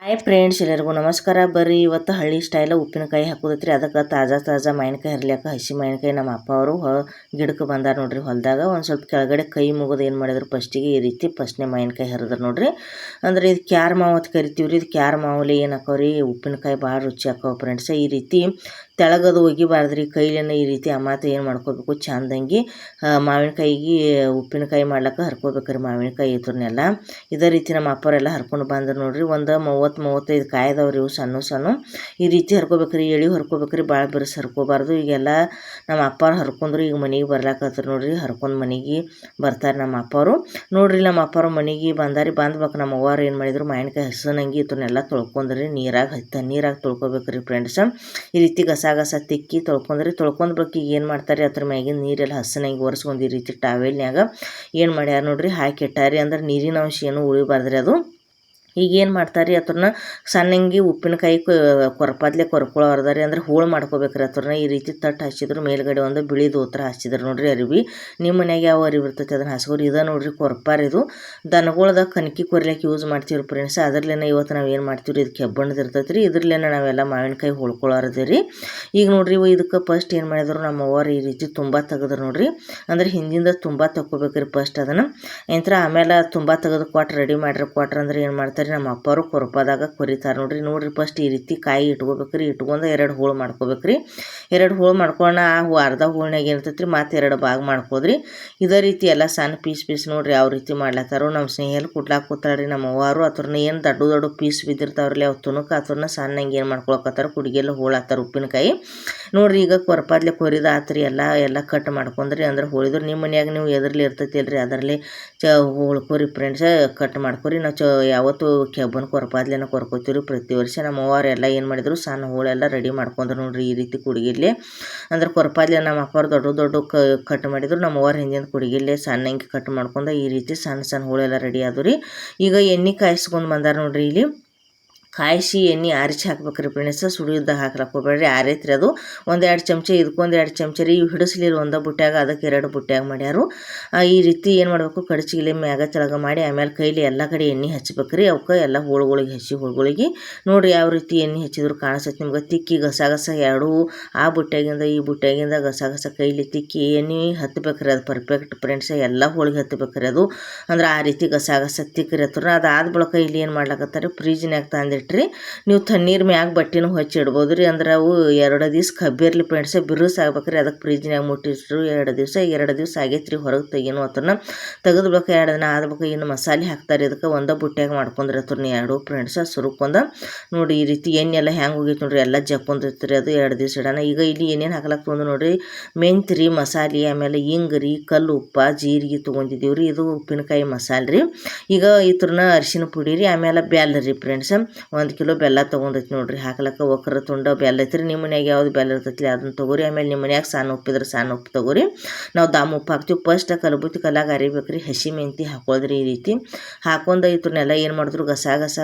Hi friends, ಎಲ್ಲರಿಗೂ ನಮಸ್ಕಾರ. ಬರ್ರಿ ಇವತ್ತು ಹಳ್ಳಿ ಸ್ಟೈಲ ಉಪ್ಪಿನಕಾಯಿ ಹಾಕೋದೈತ್ರಿ. ಅದಕ್ಕೆ ತಾಜಾ ಮಾವಿನಕಾಯಿ ಹರ್ಲಿಕ್ಕೆ ಹಸಿ ಮಾವಿನಕಾಯಿ ನಮ್ಮ ಅಪ್ಪ ಅವರು ಗಿಡಕ್ಕೆ ಬಂದಾರ ನೋಡ್ರಿ. ಹೊಲದಾಗ ಒಂದು ಸ್ವಲ್ಪ ಕೆಳಗಡೆ ಕೈ ಮುಗಿದು ಏನು ಮಾಡಿದ್ರು, ಫಸ್ಟಿಗೆ ಈ ರೀತಿ ಫಸ್ಟ್ನೇ ಮಾವಿನಕಾಯಿ ಹರಿದ್ರು ನೋಡ್ರಿ. ಅಂದ್ರೆ ಇದು ಕ್ಯಾರ್ ಮಾವು ಅಂತ ಕರಿತೀವಿ ರೀ. ಇದು ಕ್ಯಾರ್ ಮಾವಲ್ಲಿ ಏನು ಹಾಕೋರಿ, ಉಪ್ಪಿನಕಾಯಿ ಭಾಳ ರುಚಿ ಹಾಕೋ ಫ್ರೆಂಡ್ಸ್. ಈ ರೀತಿ ತೆಳಗದು ಒಗಿಬಾರ್ದ್ರಿ, ಕೈಲೇನೆ ಈ ರೀತಿ ಅಮಾತ ಏನು ಮಾಡ್ಕೋಬೇಕು, ಚಂದಂಗಿ ಮಾವಿನಕಾಯಿಗೆ ಉಪ್ಪಿನಕಾಯಿ ಮಾಡ್ಲಿಕ್ಕೆ ಹರ್ಕೋಬೇಕ್ರಿ. ಮಾವಿನಕಾಯಿ ಇದ್ರನ್ನೆಲ್ಲ ಇದೇ ರೀತಿ ನಮ್ಮ ಅಪ್ಪರೆಲ್ಲ ಹರ್ಕೊಂಡು ಬಂದ್ರು ನೋಡ್ರಿ. ಒಂದು 30-35 ಕಾಯ್ದವ್ರಿ ಇವು ಸಣ್ಣ. ಈ ರೀತಿ ಹರ್ಕೋಬೇಕ್ರಿ, ಎಳಿ ಹರ್ಕೋಬೇಕ್ರಿ, ಭಾಳ ಬಿರ್ಸ್ ಹರ್ಕೋಬಾರ್ದು. ಈಗೆಲ್ಲ ನಮ್ಮ ಅಪ್ಪ ಹರ್ಕೊಂಡ್ರು. ಈಗ ಮನೆಗೆ ಬರ್ಲಾಕತ್ರು ನೋಡ್ರಿ. ಹರ್ಕೊಂಡು ಮನೆಗೆ ಬರ್ತಾರೆ ನಮ್ಮ ಅಪ್ಪವರು ನೋಡ್ರಿ. ನಮ್ಮ ಅಪ್ಪರು ಮನೆಗೆ ಬಂದ್ಬೇಕು. ನಮ್ಮ ಅವ್ವಾರು ಏನು ಮಾಡಿದ್ರು, ಮಾವಿನಕಾಯಿ ಹಸನಂಗಿ ಇದನ್ನೆಲ್ಲ ತೊಳ್ಕೊಂಡ್ರಿ. ನೀರಾಗ ತೊಳ್ಕೊಬೇಕ್ರಿ ಫ್ರೆಂಡ್ಸ್. ಈ ರೀತಿ ಗಸ ತಿಕ್ಕಿ ತೊಳ್ಕೊಂಡ್ಬೇಕು. ಈಗ ಏನು ಮಾಡ್ತಾರೆ, ಅದ್ರ ಮ್ಯಾಗಿನ ನೀರೆಲ್ಲ ಹಸನಂಗಿ ಒರೆಸ್ಕೊಂಡು ಈ ರೀತಿ ಟಾವೆಲ್ನ್ಯಾಗ ಏನು ಮಾಡ್ಯಾರ ನೋಡ್ರಿ, ಹಾಕಿ ಇಟ್ಟಾರಿ. ಅಂದ್ರೆ ನೀರಿನ ಅಂಶ ಏನು ಉಳಿಬಾರ್ದ್ರಿ. ಅದು ಈಗ ಏನು ಮಾಡ್ತಾರೆ, ಅತ್ರನ್ನ ಸಣ್ಣಂಗಿ ಉಪ್ಪಿನಕಾಯಿ ಕೊರ್ಕೊಳ್ಳೋರ್ದಾರಿ. ಅಂದ್ರೆ ಹೋಳು ಮಾಡ್ಕೋಬೇಕ್ರಿ. ಅತ್ರನ್ನ ಈ ರೀತಿ ತಟ್ಟು ಹಚ್ಚಿದ್ರು, ಮೇಲ್ಗಡೆ ಒಂದು ಬಿಳಿ ದೋತ್ರ ಹಚ್ಚಿದ್ರು ನೋಡ್ರಿ. ಅರಿವಿ ನಿಮ್ಮ ಮನ್ಯಾಗ ಯಾವ ಅರಿವಿ ಇರ್ತೈತಿ ಅದನ್ನ ಹಸ್ಕೋರಿ. ಇದ ನೋಡ್ರಿ ಕೊರ್ಪಾರ. ಇದು ದನಗಳ್ದ ಕಣಕಿ ಕೊರ್ಲಿಕ್ಕೆ ಯೂಸ್ ಮಾಡ್ತೀವಿ ಫ್ರೆಂಡ್ಸ್. ಅದ್ರಲ್ಲೇನ ಇವತ್ತು ನಾವು ಏನು ಮಾಡ್ತೀವಿ, ಇದು ಕೆಬ್ಬಣ್ಣದ ಇರ್ತೈತಿ ರೀ. ಇದ್ರಲ್ಲೇನ ನಾವೆಲ್ಲ ಮಾವಿನಕಾಯಿ ಹೊಳ್ಕೊಳ್ಳೋರದೇರಿ. ಈಗ ನೋಡ್ರಿ ಇದಕ್ಕೆ ಫಸ್ಟ್ ಏನು ಮಾಡಿದ್ರು, ನಮ್ಮ ಅವ್ವರು ಈ ರೀತಿ ತುಂಬ ತೆಗೆದ್ರು ನೋಡ್ರಿ. ಅಂದ್ರೆ ಹಿಂದಿಂದ ತುಂಬ ತಗೋಬೇಕ್ರಿ ಫಸ್ಟ್ ಅದನ್ನು. ನಂತರ ಆಮೇಲೆ ತುಂಬ ತೆಗೆದು ರೆಡಿ ಕೊಟ್ರ ಅಂದ್ರೆ ಏನು ಮಾಡ್ತಾರೆ, ನಮ್ಮ ಅಪ್ಪರು ಕೊರಪದಾಗ ಕೊರಿತಾರೆ ನೋಡ್ರಿ. ಫಸ್ಟ್ ಈ ರೀತಿ ಕಾಯಿ ಇಟ್ಕೋಬೇಕ್ರಿ. ಇಟ್ಕೊಂಡು 2 ಹೋಳು ಮಾಡ್ಕೋಬೇಕ್ರಿ. 2 ಹೋಳು ಮಾಡ್ಕೊಳ್ಳೋಣ. ಅರ್ಧ ಹೋಳ್ನಾಗ ಏನಿರ್ತೈತಿ ರೀ, ಮತ್ತೆ 2 ಭಾಗ ಮಾಡ್ಕೋದ್ರಿ. ಇದೇ ರೀತಿ ಎಲ್ಲ ಸಣ್ಣ ಪೀಸ್ ನೋಡ್ರಿ ಯಾವ ರೀತಿ ಮಾಡ್ಲತ್ತಾರೋ. ನಮ್ಮ ಸ್ನೇಹಿಯಲ್ಲಿ ಕುಟ್ಲಾಕ್ ಕೂತಾಳ್ರಿ ನಮ್ಮ ಅವ್ವಾರು. ಅತ್ರನ್ನ ಏನು ದೊಡ್ಡ ಪೀಸ್ ಬಿದ್ದಿರ್ತಾವ್ರಲ್ಲ, ಅವು ತುಣುಕ ಅತ್ರನ್ನ ಸಣ್ಣಂಗೆ ಏನು ಮಾಡ್ಕೊಳಕತ್ತಾರ, ಕುಡಿಗೆಲ್ಲ ಹೋಳಾತ್ತಾರ ಉಪ್ಪಿನಕಾಯಿ ನೋಡ್ರಿ. ಈಗ ಕೊರಪಾದ್ಲೆ ಕೊರಿದ ಆತ್ರಿ. ಎಲ್ಲ ಕಟ್ ಮಾಡ್ಕೊಂಡ್ರಿ. ಅಂದ್ರೆ ಹೋಳಿದ್ರು ನಿಮ್ಮ ಮನ್ಯಾಗ ನೀವು ಎದ್ರಲ್ಲಿ ಇರ್ತೈತಿ ಅಲ್ರಿ, ಅದರಲ್ಲಿ ಹೋಳ್ಕೊರಿ ಫ್ರೆಂಡ್ಸ್. ಕಟ್ ಮಾಡ್ಕೊರಿ. ನಾವು ಯಾವತ್ತು ಕೆಬ್ಬನ ಕೊರಪಾದ್ಲೆನ ಕೊರ್ಕೋತೀವಿ ಪ್ರತಿ ವರ್ಷ. ನಮ್ಮ ಅವ್ವಾರು ಎಲ್ಲ ಏನು ಮಾಡಿದ್ರು, ಸಣ್ಣ ಹೋಳೆಲ್ಲ ರೆಡಿ ಮಾಡ್ಕೊಂಡ್ರು ನೋಡ್ರಿ. ಈ ರೀತಿ ಕುಡಿಗಿರ್ಲಿ ಅಂದ್ರೆ ಕೊರಪಾದ್ಲೆ ನಮ್ಮ ಅಪ್ಪರು ದೊಡ್ಡ ಕಟ್ ಮಾಡಿದ್ರು. ನಮ್ಮ ಅವ್ವಾರು ಹಿಂದಿನ ಕುಡಿಗಿರ್ಲಿ ಸಣ್ಣಂಗೆ ಕಟ್ ಮಾಡ್ಕೊಂಡು ಈ ರೀತಿ ಸಣ್ಣ ಹೋಳೆಲ್ಲ ರೆಡಿ ಆದ್ವು ರೀ. ಈಗ ಎಣ್ಣೆ ಕಾಯಿಸ್ಕೊಂಡು ಬಂದಾರ ನೋಡ್ರಿ. ಇಲ್ಲಿ ಕಾಯಿಸಿ ಎಣ್ಣೆ ಆರಿಸಿ ಹಾಕ್ಬೇಕ್ರಿ ಫ್ರೆಂಡ್ಸ್. ಸುಡಿಯೋದಾಗ ಹಾಕ್ಲಕ್ಕೆ ಹೋಗ್ಬೇಡ್ರಿ, ಆರೈತ್ರಿ ಅದು. 1-2 ಚಮಚ ಇದಕ್ಕೊಂದು 2 ಚಮಚ ರೀ. ಇವು ಹಿಡಿಸ್ಲಿಲ್ಲ ಒಂದ ಬುಟ್ಟ್ಯಾಗ, ಅದಕ್ಕೆ 2 ಬುಟ್ಟ್ಯಾಗ ಮಾಡ್ಯಾರು. ಈ ರೀತಿ ಏನು ಮಾಡಬೇಕು, ಕಡಚಿಗಿಲಿ ಮ್ಯಾಗ ತೆಳಗ ಮಾಡಿ ಆಮೇಲೆ ಕೈಲಿ ಎಲ್ಲ ಕಡೆ ಎಣ್ಣೆ ಹಚ್ಬೇಕ್ರಿ. ಅವಕ್ಕೆ ಎಲ್ಲ ಹಸಿ ಹೋಳುಗಳಿಗೆ ನೋಡ್ರಿ ಯಾವ ರೀತಿ ಎಣ್ಣೆ ಹಚ್ಚಿದ್ರು ಕಾಣಿಸ್ತೈತಿ ನಿಮ್ಗೆ. ತಿಕ್ಕಿ ಗಸ ಎರಡೂ ಆ ಬುಟ್ಟ್ಯಾಗಿಂದ ಈ ಬುಟ್ಟ್ಯಾಗಿಂದ ಗಸ ಕೈಲಿ ತಿಕ್ಕಿ ಎಣ್ಣೆ ಹತ್ಬೇಕ್ರಿ. ಅದು ಪರ್ಫೆಕ್ಟ್ ಫ್ರೆಂಡ್ಸ್. ಎಲ್ಲ ಹೋಳಿಗೆ ಹತ್ಬೇಕ್ರಿ ಅದು. ಅಂದ್ರೆ ಆ ರೀತಿ ಗಸ ತಿಕ್ಕಿರಿ ಹತ್ರ. ಅದಾದ ಬಳಿಕ ಇಲ್ಲಿ ಏನು ಮಾಡ್ಲಕತ್ತಾರೆ, ಫ್ರಿಜ್ನ್ಯಾಗ ತಂದಿಟ್ರಿ. ನೀವು ತಣ್ಣೀರ್ ಮ್ಯಾಗ ಬಟ್ಟೆನೂ ಹಚ್ಚಿ ಇಡ್ಬೋದು ರೀ. ಅಂದ್ರೆ ಅವು 2 ದಿವ್ಸ ಕಬ್ಬಿರ್ಲಿ ಫ್ರೆಂಡ್ಸ್. ಬಿರುಸ್ ಆಗ್ಬೇಕ್ರಿ. ಅದಕ್ಕೆ ಫ್ರಿಜ್ನ್ಯಾಗ ಮುಟ್ಟಿಟ್ರು 2 ದಿವ್ಸ ಆಗೈತ್ರಿ. ಹೊರಗೆ ತೆಗೀನು ಅತ್ರನ್ನ ತೆಗೆದು ಬೇಕು. 2 ದಿನ ಆದ್ಬೇಕು. ಇನ್ನು ಮಸಾಲೆ ಹಾಕ್ತಾರೆ ಇದಕ್ಕೆ. ಒಂದು ಬುಟ್ಟ್ಯಾಗ ಮಾಡ್ಕೊಂಡ್ರಿ ಅತ್ರನ್ನ 2 ಫ್ರೆಂಡ್ಸ್ ಸುರುಕೊಂಡ ನೋಡಿ. ಈ ರೀತಿ ಎಣ್ಣೆ ಎಲ್ಲ ಹೆಂಗೆ ಹೋಗಿತ್ತು ನೋಡ್ರಿ, ಎಲ್ಲ ಜಕ್ಕೊಂದಿರ್ತೀರಿ ಅದು 2 ದಿವ್ಸ ಇಡೋಣ. ಈಗ ಇಲ್ಲಿ ಏನೇನು ಹಾಕ್ಲಕ್ಕ ತೊಗೊಂಡು ನೋಡ್ರಿ, ಮೆಂತ್ರಿ ಮಸಾಲೆ, ಆಮೇಲೆ ಇಂಗ್ರಿ, ಕಲ್ಲು ಉಪ್ಪ, ಜೀರಿಗೆ ತೊಗೊಂಡಿದ್ದೀವಿ ರೀ. ಇದು ಉಪ್ಪಿನಕಾಯಿ ಮಸಾಲೆ ರೀ. ಈಗ ಇತ್ರನ್ನ ಅರಿಶಿನ ಪುಡಿ ರೀ, ಆಮೇಲೆ ಬೆಲ್ಲ ರೀ ಫ್ರೆಂಡ್ಸ್. 1 ಕಿಲೋ ಬೆಲ್ಲ ತೊಗೊಂಡೈತಿ ನೋಡ್ರಿ. ಹಾಕ್ಲಕ್ಕ ಒಕ್ಕರ ತುಂಡ ಬೆಲ್ಲ ಐತ್ರಿ. ನಿಮ್ಮ ಮನ್ಯಾಗ ಯಾವ್ದು ಬೆಲ್ಲ ಇರ್ತೈತಿ ಅದನ್ನ ತೊಗೋರಿ. ಆಮೇಲೆ ನಿಮ್ಮ ಮನ್ಯಾಗ ಸಣ್ಣ ಉಪ್ಪಿದ್ರೆ ಸಣ್ಣ ಉಪ್ಪು ತೊಗೋರಿ. ನಾವು ದಾಮ್ ಉಪ್ಪು ಹಾಕ್ತೀವಿ. ಫಸ್ಟ್ ಕಲಬುತ್ತಿ ಕಲ್ಲಾಗ ಅರಿಬೇಕ್ರಿ. ಹಸಿ ಮೆಂತಿ ಹಾಕೋದ್ರಿ. ಈ ರೀತಿ ಹಾಕೊಂಡು ಇತ್ರನ್ನೆಲ್ಲ ಏನು ಮಾಡಿದ್ರು, ಗಸ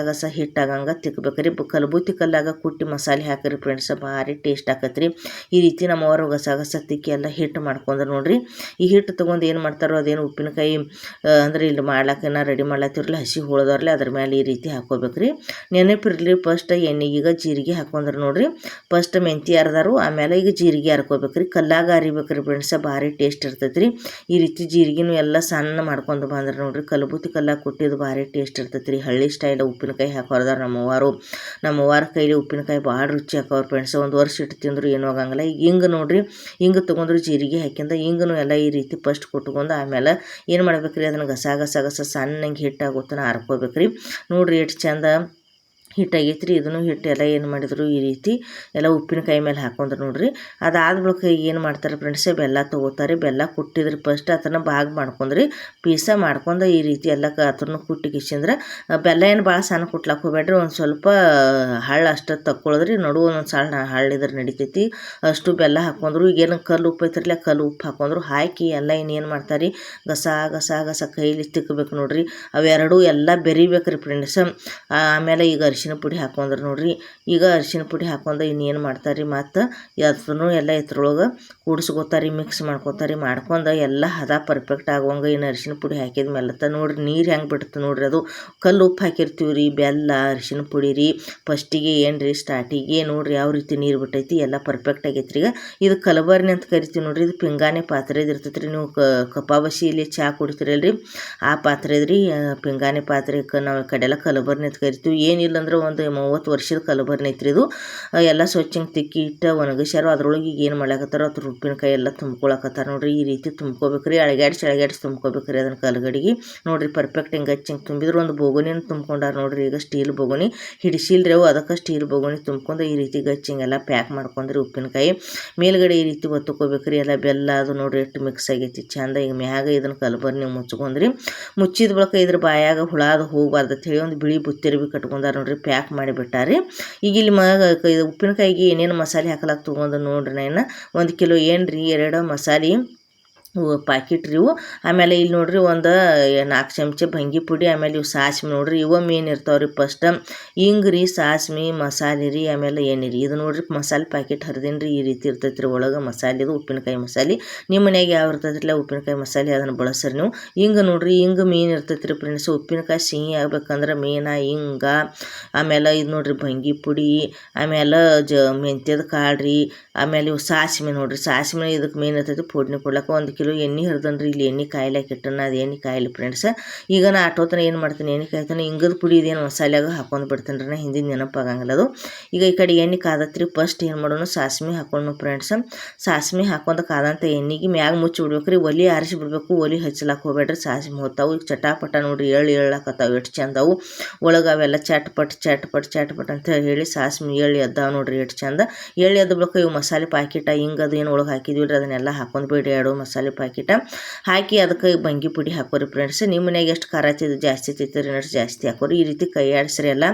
ಹಿಟ್ಟಾಗಂಗೆ ತಿಕ್ಕಬೇಕ್ರಿ. ಕಲಬುತ್ತಿ ಕಲ್ಲಾಗ ಕುಟ್ಟಿ ಮಸಾಲೆ ಹಾಕಿರಿ ಫ್ರೆಂಡ್ಸ್, ಭಾರಿ ಟೇಸ್ಟ್ ಆಕತ್ರಿ. ಈ ರೀತಿ ನಮ್ಮವರು ಗಸ ತಿಕ್ಕಿ ಎಲ್ಲ ಹಿಟ್ಟು ಮಾಡ್ಕೊಂಡ್ರು ನೋಡ್ರಿ. ಈ ಹಿಟ್ಟು ತೊಗೊಂಡು ಏನು ಮಾಡ್ತಾರೋ, ಅದೇನು ಉಪ್ಪಿನಕಾಯಿ ಅಂದ್ರೆ ಇಲ್ಲಿ ಮಾಡ್ಲಾಕೇನ ರೆಡಿ ಮಾಡ್ಲತ್ತಿರಲ್ಲ, ಹಸಿ ಹೋಳದವ್ರಲ್ಲ ಅದ್ರ ಮೇಲೆ ಈ ರೀತಿ ಹಾಕೋಬೇಕ್ರಿ. ನೆನಪಿರ್ಲಿ, ಫಸ್ಟ್ ಎಣ್ಣೆಗೀಗ ಜೀರಿಗೆ ಹಾಕೊಂಡ್ರು ನೋಡ್ರಿ. ಫಸ್ಟ್ ಮೆಂತಿ ಅರ್ದಾರು, ಆಮೇಲೆ ಈಗ ಜೀರಿಗೆ ಹರ್ಕೋಬೇಕ್ರಿ. ಕಲ್ಲಾಗ ಅರಿಬೇಕ್ರಿ ಫ್ರೆಂಡ್ಸ್, ಭಾರಿ ಟೇಸ್ಟ್ ಇರ್ತೈತ್ರಿ. ಈ ರೀತಿ ಜೀರಿಗೆನೂ ಎಲ್ಲ ಸಣ್ಣ ಮಾಡ್ಕೊಂಡು ಬಂದ್ರೆ ನೋಡ್ರಿ. ಕಲಬುತ್ತಿ ಕಲ್ಲಾಗ ಕೊಟ್ಟಿದ್ದು ಭಾರಿ ಟೇಸ್ಟ್ ಇರ್ತೈತ್ರಿ. ಹಳ್ಳಿ ಸ್ಟೈಲ್ ಉಪ್ಪಿನಕಾಯಿ ಹಾಕೋರ್ದಾರ ನಮ್ಮ ಅವ್ವಾರ ಕೈಲಿ ಉಪ್ಪಿನಕಾಯಿ ಭಾಳ ರುಚಿ ಹಾಕೋರು ಫ್ರೆಂಡ್ಸ್. 1 ವರ್ಷ ಇಟ್ಟು ತಿಂದ್ರು ಏನೂ ಆಗಂಗಿಲ್ಲ. ಈಗ ಹಿಂಗೆ ನೋಡ್ರಿ, ಹಿಂಗೆ ತೊಗೊಂಡ್ರು ಜೀರಿಗೆ ಹಾಕಿಂದ ಹಿಂಗನು ಎಲ್ಲ ಈ ರೀತಿ ಫಸ್ಟ್ ಕೊಟ್ಕೊಂಡು ಆಮೇಲೆ ಏನು ಮಾಡ್ಬೇಕ್ರಿ, ಅದನ್ನು ಗಸ ಸಣ್ಣಂಗೆ ಹಿಟ್ಟಾಗೋತನ ಹರ್ಕೋಬೇಕ್ರಿ. ನೋಡ್ರಿ ಎಷ್ಟು ಚಂದ ಹಿಟ್ಟಾಗೈತ್ರಿ. ಇದನ್ನು ಹಿಟ್ಟು ಎಲ್ಲ ಏನು ಮಾಡಿದ್ರು, ಈ ರೀತಿ ಎಲ್ಲ ಉಪ್ಪಿನಕಾಯಿ ಮೇಲೆ ಹಾಕೊಂಡ್ರು ನೋಡ್ರಿ. ಅದಾದ ಬಳಿಕ ಏನು ಮಾಡ್ತಾರೆ ಫ್ರೆಂಡ್ಸ್, ಬೆಲ್ಲ ತೊಗೋತಾರೆ. ಬೆಲ್ಲ ಕುಟ್ಟಿದ್ರಿ ಫಸ್ಟ್. ಅದನ್ನು ಭಾಗ ಮಾಡ್ಕೊಂಡ್ರಿ, ಪೀಸ ಮಾಡ್ಕೊಂಡು ಈ ರೀತಿ ಎಲ್ಲ ಅದನ್ನು ಕುಟ್ಟಿ ಕಿಸಿಂದ್ರೆ. ಬೆಲ್ಲ ಏನು ಭಾಳ ಸಣ್ಣ ಕುಟ್ಲಾಕ್ ಹೋಗ್ಬೇಡ್ರಿ. ಒಂದು ಸ್ವಲ್ಪ ಹಳ್ಳ ಅಷ್ಟು ತಕ್ಕೊಳ್ಳೋದ್ರಿ. ನಡು ಒಂದೊಂದು ಸಣ್ಣ ಹಳ್ಳಿದ್ರೆ ನಡಿತೈತಿ. ಅಷ್ಟು ಬೆಲ್ಲ ಹಾಕೊಂಡ್ರು. ಈಗೇನು ಕಲ್ಲು ಉಪ್ಪು ಐತಿರಲ್ಲ, ಕಲ್ಲು ಉಪ್ಪು ಹಾಕೊಂಡ್ರು. ಹಾಕಿ ಎಲ್ಲ ಇನ್ನೇನು ಮಾಡ್ತಾರೆ, ಗಸ ಕೈಲಿ ತಿಕ್ಕಬೇಕು ನೋಡ್ರಿ. ಅವೆರಡು ಎಲ್ಲ ಬೆರಿಬೇಕ್ರಿ ಫ್ರೆಂಡ್ಸ್. ಆಮೇಲೆ ಈಗ ಅರಿಶಿನ ಅರಿಶಿನ ಪುಡಿ ಹಾಕೊಂಡ್ರೆ ನೋಡ್ರಿ. ಈಗ ಅರಿಶಿನ ಪುಡಿ ಹಾಕೊಂಡು ಇನ್ನೇನು ಮಾಡ್ತಾರೆ ರೀ, ಮತ್ತು ಅದನ್ನು ಎಲ್ಲ ಇದ್ರೊಳಗೆ ಕೂಡಿಸ್ಕೋತಾರೆ, ಮಿಕ್ಸ್ ಮಾಡ್ಕೋತಾರೆ. ಮಾಡ್ಕೊಂಡು ಎಲ್ಲ ಹದ ಪರ್ಫೆಕ್ಟ್ ಆಗುವಂಗೆ ಇನ್ನು ಅರಿಶಿನ ಪುಡಿ ಹಾಕಿದ ಮೇಲತ್ತ ನೋಡ್ರಿ ನೀರು ಹೆಂಗೆ ಬಿಡುತ್ತೆ ನೋಡ್ರಿ. ಅದು ಕಲ್ಲು ಉಪ್ಪು ಹಾಕಿರ್ತೀವಿ ರೀ, ಬೆಲ್ಲ ಅರಿಶಿನ ಪುಡಿ ರೀ. ಫಸ್ಟಿಗೆ ಏನು ರೀ ಸ್ಟಾರ್ಟಿಗೆ ನೋಡ್ರಿ ಯಾವ ರೀತಿ ನೀರು ಬಿಟ್ಟೈತಿ, ಎಲ್ಲ ಪರ್ಫೆಕ್ಟ್ ಆಗೈತಿ ರೀ. ಈಗ ಇದು ಕಲಬರ್ನಿ ಅಂತ ಕರಿತೀವಿ ನೋಡ್ರಿ. ಇದು ಪಿಂಗಾಣಿ ಪಾತ್ರೆದು ಇರ್ತೈತಿ ರೀ. ನೀವು ಕಪಾಬಸಿ ಇಲ್ಲಿ ಚಹಾ ಕುಡಿತೀರಲ್ರಿ ಆ ಪಾತ್ರೆ ರೀ, ಪಿಂಗಾಣಿ ಪಾತ್ರೆ. ನಾವು ಕಡೆಲ್ಲ ಕಲಬರ್ನಿ ಅಂತ ಕರಿತೀವಿ. ಏನಿಲ್ಲ ಅಂದ್ರೆ ಒಂದು 30 ವರ್ಷದ ಕಲಬರ್ನಿ ಐತ್ರಿ ಇದು. ಎಲ್ಲ ಸ್ವಚ್ಛ ತಿಕ್ಕಿ ಇಟ್ಟು ಒಣಗಿಸ್ಯಾರ. ಅದ್ರೊಳಗೆ ಈಗ ಏನು ಮಾಡ್ಲಾಕತ್ತಾರ ಅದ್ರ ಉಪ್ಪಿನಕಾಯಿ ಎಲ್ಲ ತುಂಬ್ಕೊಳಕತ್ತಾರ ನೋಡ್ರಿ. ಈ ರೀತಿ ತುಂಬ್ಕೋಬೇಕ್ರಿ, ಅಳಗ್ಯಾಡ್ಸಿ ತುಂಬ್ಕೋಬೇಕ್ರಿ ಅದನ್ನ ಕಲ್ಗಡಿಗೆ ನೋಡ್ರಿ. ಪರ್ಫೆಕ್ಟ್ ಹಿಂಗೆ ಹಿಂಗೆ ತುಂಬಿದ್ರು. ಒಂದು ಬೋಗುಣಿನ ತುಂಬ್ಕೊಂಡಾರ ನೋಡ್ರಿ. ಈಗ ಸ್ಟೀಲ್ ಬೋಗುಣಿ ಹಿಡಿಸಿಲ್ರಿ ಅವು, ಅದಕ್ಕೆ ಸ್ಟೀಲ್ ಬೋಗುಣಿ ತುಂಬ್ಕೊಂಡು ಈ ರೀತಿ ಹಿಂಗೆಲ್ಲ ಪ್ಯಾಕ್ ಮಾಡ್ಕೊಂಡ್ರಿ ಉಪ್ಪಿನಕಾಯಿ. ಮೇಲ್ಗಡೆ ಈ ರೀತಿ ಒತ್ತಕೋಬೇಕ್ರಿ. ಎಲ್ಲ ಬೆಲ್ಲ ಅದು ನೋಡ್ರಿ ಎಷ್ಟು ಮಿಕ್ಸ್ ಆಗೈತಿ ಚಂದ. ಈಗ ಮ್ಯಾಗ ಇದನ್ನು ಕಲಬರ್ನಿ ಮುಚ್ಕೊಂಡ್ರಿ. ಮುಚ್ಚಿದ ಬಳಿಕ ಇದ್ರ ಬಾಯಾಗ ಹುಳ ಅದು ಹೋಗಬಾರ್ದು ಅಂತ ಹೇಳಿ ಒಂದು ಬಿಳಿ ಬುತ್ತಿರಿ ಭೀ ಕಟ್ಕೊಂಡಾರ ನೋಡ್ರಿ, ಪ್ಯಾಕ್ ಮಾಡಿಬಿಟ್ಟಾರಿ. ಈಗ ಇಲ್ಲಿ ಉಪ್ಪಿನಕಾಯಿಗೆ ಏನೇನು ಮಸಾಲೆ ಹಾಕಲಾಕ ತೊಗೊಂಡು ನೋಡ್ರಿ. ನಾನು 1 ಕಿಲೋ ಏನ್ರಿ 2 ಮಸಾಲೆ ಪ್ಯಾಕೆಟ್ ರೀ ಇವು. ಆಮೇಲೆ ಇಲ್ಲಿ ನೋಡ್ರಿ ಒಂದು 4 ಚಮಚ ಭಂಗಿ ಪುಡಿ. ಆಮೇಲೆ ಇವು ಸಾಸ್ಮಿ ನೋಡ್ರಿ, ಇವ ಮೇನ್ ಇರ್ತಾವೆ ರೀ. ಫಸ್ಟ್ ಹಿಂಗೆ ರೀ, ಸಾಸ್ಮಿ ಮಸಾಲೆ ರೀ, ಆಮೇಲೆ ಎಣ್ಣೆ ರೀ. ಇದು ನೋಡ್ರಿ ಮಸಾಲೆ ಪ್ಯಾಕೆಟ್ ಹರಿದೀನಿ ರೀ. ಈ ರೀತಿ ಇರ್ತೈತಿ ರೀ ಒಳಗೆ ಮಸಾಲೆ. ಇದು ಉಪ್ಪಿನಕಾಯಿ ಮಸಾಲೆ. ನಿಮ್ಮ ಮನೆಯಾಗ ಯಾವ ಇರ್ತೈತಿಲ್ಲ ಉಪ್ಪಿನಕಾಯಿ ಮಸಾಲೆ ಅದನ್ನು ಬಳಸ್ರಿ ನೀವು. ಹಿಂಗೆ ನೋಡ್ರಿ, ಹಿಂಗೆ ಮೇನ್ ಇರ್ತೈತಿ ರೀ ಫ್ರೆಂಡ್ಸ್. ಉಪ್ಪಿನಕಾಯಿ ಸಿಹಿ ಆಗ್ಬೇಕಂದ್ರೆ ಮೇನ ಹಿಂಗೆ. ಆಮೇಲೆ ಇದು ನೋಡ್ರಿ ಭಂಗಿ ಪುಡಿ, ಆಮೇಲೆ ಮೆಂತ್ಯದ ಕಾಳು ರೀ, ಆಮೇಲೆ ಇವು ಸಾಸ್ಮಿ ನೋಡ್ರಿ. ಸಾಸ್ಮಿ ಇದಕ್ಕೆ ಮೇನ್ ಇರ್ತೈತಿ ಫೋಡ್ನಿ ಕೊಡ್ಲಕ್ಕ. 1 ಕಿಲೋ ಎಣ್ಣೆ ಹರಿದನ್ರಿ. ಇಲ್ಲಿ ಎಣ್ಣೆ ಕಾಯಿಲಾಕ ಇಟ್ಟನ, ಅದು ಎಣ್ಣೆ ಕಾಯಿಲಿ ಫ್ರೆಂಡ್ಸ್. ಈಗ ನಾ ಆಟೋತನ ಏನು ಮಾಡ್ತೀನಿ, ಎಣ್ಣೆ ಕಾಯ್ತಾನೆ ಹಿಂಗದ ಪುಡಿ ಇದೇನು ಮಸಾಲೆಯಾಗ ಹಾಕೊಂಡು ಬಿಡ್ತೀನಿ ರೀ. ನಾ ಹಿಂದಿನ ನೆನಪಾಗಂಗಿಲ್ಲ ಅದು. ಈಗ ಈ ಕಡೆ ಎಣ್ಣೆ ಕಾದತ್ರಿ. ಫಸ್ಟ್ ಏನು ಮಾಡೋಣ, ಸಾಸ್ಮಿ ಹಾಕೊಂಡು ಫ್ರೆಂಡ್ಸ್. ಸಾಸ್ಮಿ ಹಾಕೊಂಡು ಕಾದಂಥ ಎಣ್ಣೆಗೆ ಮ್ಯಾಗ ಮುಚ್ಚಿ ಬಿಡ್ಬೇಕ್ರಿ. ಒಲಿ ಆರಿಸಿ ಬಿಡಬೇಕು, ಒಲಿ ಹಚ್ಚಲಾಕ ಹೋಗ್ಬೇಡ್ರಿ. ಸಾಸ್ಮಿ ಹೋಗ್ತಾವು. ಈಗ ಚಟಾಪಟ ನೋಡ್ರಿ ಏಳಾಕತ್ತಾವು ಎಷ್ಟು ಚಂದವು. ಒಳಗೆ ಅವೆಲ್ಲ ಚಟ್ಪಟ್ ಅಂತ ಹೇಳಿ ಸಾಸ್ಮಿ ಎದ್ದಾವ ನೋಡ್ರಿ ಎಷ್ಟು ಚಂದ. ಎದ್ದ ಬಳಿಕ ಇವು ಮಸಾಲೆ ಪ್ಯಾಕೆಟ ಹಿಂಗದು ಏನು ಒಳಗೆ ಹಾಕಿದ್ವಿ ರೀ ಅದನ್ನೆಲ್ಲ ಹಾಕೊಂಡು ಬಿಡಿ. 2 ಮಸಾಲೆ ಪ್ಯಾಕೆಟ ಹಾಕಿ ಅದಕ್ಕೆ ಭಂಗಿ ಪುಡಿ ಹಾಕೋರಿ ಫ್ರೆಂಡ್ಸ್. ನಿಮ್ಮ ಮನೆಯಾಗ ಎಷ್ಟು ಖಾರ ಜಾಸ್ತಿ ತಿಂತೀರಿ ಎಷ್ಟು ಜಾಸ್ತಿ ಹಾಕೋರಿ. ಈ ರೀತಿ ಕೈ ಆಡಿಸ್ರಿ ಎಲ್ಲ.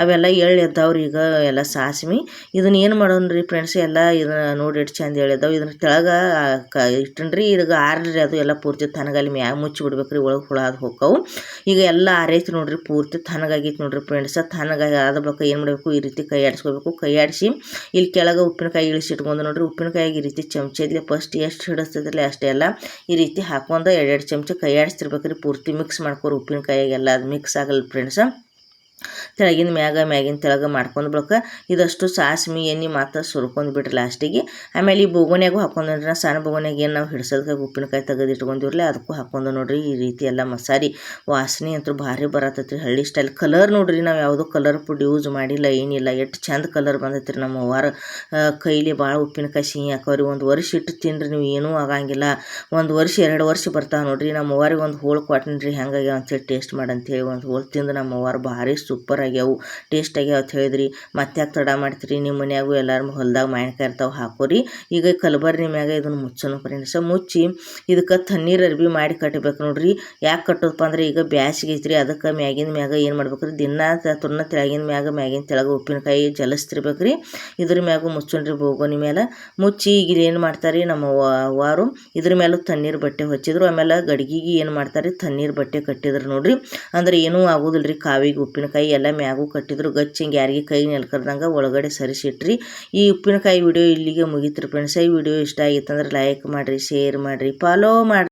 ಅವೆಲ್ಲ ಎದ್ದಾವ್ರಿ. ಈಗ ಎಲ್ಲ ಸಾಸ್ಮಿ ಇದನ್ನ ಏನು ಮಾಡೋಣ್ರಿ ಫ್ರೆಂಡ್ಸ್, ಎಲ್ಲ ಇದನ್ನ ನೋಡಿ ಎಷ್ಟು ಚಂದ ಎಳೆದಾವು. ಇದನ್ನ ತೆಳಗೆ ಇಟ್ಟನ್ರಿ. ಈಗ ಆರ್ರಿ ಅದು ಎಲ್ಲ ಪೂರ್ತಿ ತನಗಲ್ಲಿ ಮ್ಯಾಗ ಮುಚ್ಚಿ ಬಿಡ್ಬೇಕ್ರಿ, ಒಳಗೆ ಹುಳ ಅದು ಹೋಕ್ಕವು. ಈಗ ಎಲ್ಲ ಆರೈತಿ ನೋಡ್ರಿ, ಪೂರ್ತಿ ತನಗಾಗೈತಿ ನೋಡ್ರಿ ಫ್ರೆಂಡ್ಸ್. ತನಗಾಗಿ ಆದ ಬಳಿಕ ಏನು ಮಾಡಬೇಕು, ಈ ರೀತಿ ಕೈ ಆಡಿಸ್ಕೋಬೇಕು. ಕೈ ಆಡಿಸಿ ಇಲ್ಲಿ ಕೆಳಗೆ ಉಪ್ಪಿನಕಾಯಿ ಇಳಿಸಿ ಇಟ್ಕೊಂಡು ನೋಡ್ರಿ. ಉಪ್ಪಿನಕಾಯಿಗೆ ಈ ರೀತಿ ಚಮಚದಲ್ಲಿ ಫಸ್ಟ್ ಎಷ್ಟು ಹಿಡಿಸ್ತೈತಿಲ್ಲ ಅಷ್ಟೇ ಎಲ್ಲ ಈ ರೀತಿ ಹಾಕೊಂಡು 2 ಚಮಚ ಕೈ ಆಡಿಸ್ತಿರ್ಬೇಕ್ರಿ. ಪೂರ್ತಿ ಮಿಕ್ಸ್ ಮಾಡ್ಕೊರಿ ಉಪ್ಪಿನಕಾಯಿಗೆಲ್ಲ. ಅದು ಮಿಕ್ಸ್ ಆಗಲ್ಲ ಫ್ರೆಂಡ್ಸ್. ತೆಳಗಿನ ಮ್ಯಾಗಿನ ತೆಳಗೆ ಮಾಡ್ಕೊಂಡು ಬಳಿಕ ಇದಷ್ಟು ಸಾಸ್ಮಿ ಎಣ್ಣೆ ಮಾತ್ರ ಸುರ್ಕೊಂಡು ಬಿಡ್ರಿ ಲಾಸ್ಟಿಗೆ. ಆಮೇಲೆ ಈ ಬೋಗೋನ್ಯಾಗೂ ಹಾಕೊಂಡ್ರಿ. ಸಣ್ಣ ಬೋಗೋನ್ಯಾಗ ಏನು ನಾವು ಹಿಡ್ಸೋದಕ್ಕೆ ಉಪ್ಪಿನಕಾಯಿ ತೆಗೆದು ಇಟ್ಕೊಂಡಿರಲಿ ಅದಕ್ಕೂ ಹಾಕೊಂಡು ನೋಡ್ರಿ. ಈ ರೀತಿ ಎಲ್ಲ ಮಸಾಲೆ ವಾಸನೆ ಅಂತೂ ಭಾರಿ ಬರತ್ತೈತ್ರಿ ಹಳ್ಳಿ ಸ್ಟೈಲ್. ಕಲರ್ ನೋಡ್ರಿ, ನಾವು ಯಾವುದೋ ಕಲರ್ ಫುಡ್ ಯೂಸ್ ಮಾಡಿಲ್ಲ ಏನಿಲ್ಲ. ಎಷ್ಟು ಚಂದ ಕಲರ್ ಬಂದೈತ್ರಿ. ನಮ್ಮ ಅವ್ವಾರ ಕೈಲಿ ಭಾಳ ಉಪ್ಪಿನಕಾಯಿ ಸಿಹಿ ಹಾಕೋರಿ. 1 ವರ್ಷ ಇಟ್ಟು ತಿನ್ರಿ ನೀವು ಏನೂ ಆಗಂಗಿಲ್ಲ. 1 ವರ್ಷ 2 ವರ್ಷ ಬರ್ತಾವೆ ನೋಡ್ರಿ. ನಮ್ಮ ಅವ್ವಾರಿಗೆ ಒಂದು ಹೋಳು ಕೊಟ್ಟಿನ್ರಿ ಹೆಂಗಾಗ್ಯಾವ ಅಂಥೇಳಿ ಟೇಸ್ಟ್ ಮಾಡಂತೇಳಿ. ಒಂದು ಹೋಳು ತಿಂದು ನಮ್ಮ ಅವ್ವಾರು ಭಾರಿ ಸೂಪರ್ ಆಗ್ಯಾವು, ಟೇಸ್ಟ್ ಆಗ್ಯಾವ ಅಂತ ಹೇಳಿದ್ರಿ. ಮತ್ತೆ ಯಾಕೆ ತಡ ಮಾಡ್ತೀರಿ, ನಿಮ್ಮ ಮನ್ಯಾಗೂ ಎಲ್ಲರೂ ಹೊಲ್ದಾಗ ಮಾವಿನಕಾಯಿ ಇರ್ತಾವೆ ಹಾಕೋರಿ. ಈಗ ಕಲಬರ್ನಿ ಮ್ಯಾಗ ಇದನ್ನು ಮುಚ್ಚೋಣ ಫ್ರೆಂಡ್ಸ್. ಮುಚ್ಚಿ ಇದಕ್ಕೆ ತಣ್ಣೀರು ಅರ್ಬಿ ಮಾಡಿ ಕಟ್ಟಬೇಕು ನೋಡ್ರಿ. ಯಾಕೆ ಕಟ್ಟೋದಪ್ಪ ಅಂದ್ರೆ ಈಗ ಬ್ಯಾಸಿಗೆ ಐತ್ರಿ. ಅದಕ್ಕೆ ಮ್ಯಾಗ ಏನು ಮಾಡ್ಬೇಕ್ರಿ, ದಿನ ತುರ್ನ ಮ್ಯಾಗಿನ ತೆಳಗೆ ಉಪ್ಪಿನಕಾಯಿ ಜಲಸ್ತಿರ್ಬೇಕ್ರಿ. ಇದ್ರ ಮ್ಯಾಗೂ ಮುಚ್ಚೋಣ್ರಿ ಬೋಗೋನಿ ಮೇಲೆ ಮುಚ್ಚಿ. ಈಗ ಏನು ಮಾಡ್ತಾರೆ ನಮ್ಮ ಅವ್ವಾರು ಇದ್ರ ಮೇಲೂ ತಣ್ಣೀರು ಬಟ್ಟೆ ಹೊಚ್ಚಿದ್ರು. ಆಮೇಲೆ ಗಡ್ಗಿಗೆ ಏನು ಮಾಡ್ತಾರೆ, ತಣ್ಣೀರು ಬಟ್ಟೆ ಕಟ್ಟಿದ್ರು ನೋಡ್ರಿ. ಅಂದ್ರೆ ಏನೂ ಆಗೋದಿಲ್ಲ ರೀ. ಕಾವಿಗೆ ಉಪ್ಪಿನಕಾಯಿ ಎಲ್ಲ ಮ್ಯಾಗೂ ಕಟ್ಟಿದ್ರು. ಗಚ್ಚಿಂಗೆ ಯಾರಿಗೆ ಕೈ ನೆಲ್ಕರ್ದಂಗೆ ಒಳಗಡೆ ಸರಿಸಿಟ್ರಿ. ಈ ಉಪ್ಪಿನಕಾಯಿ ವಿಡಿಯೋ ಇಲ್ಲಿಗೆ ಮುಗಿತ್ರಿ ಫ್ರೆಂಡ್ಸ್. ಈ ವಿಡಿಯೋ ಇಷ್ಟ ಆಗಿತ್ತಂದ್ರೆ ಲೈಕ್ ಮಾಡಿರಿ, ಶೇರ್ ಮಾಡಿರಿ, ಫಾಲೋ ಮಾಡಿರಿ.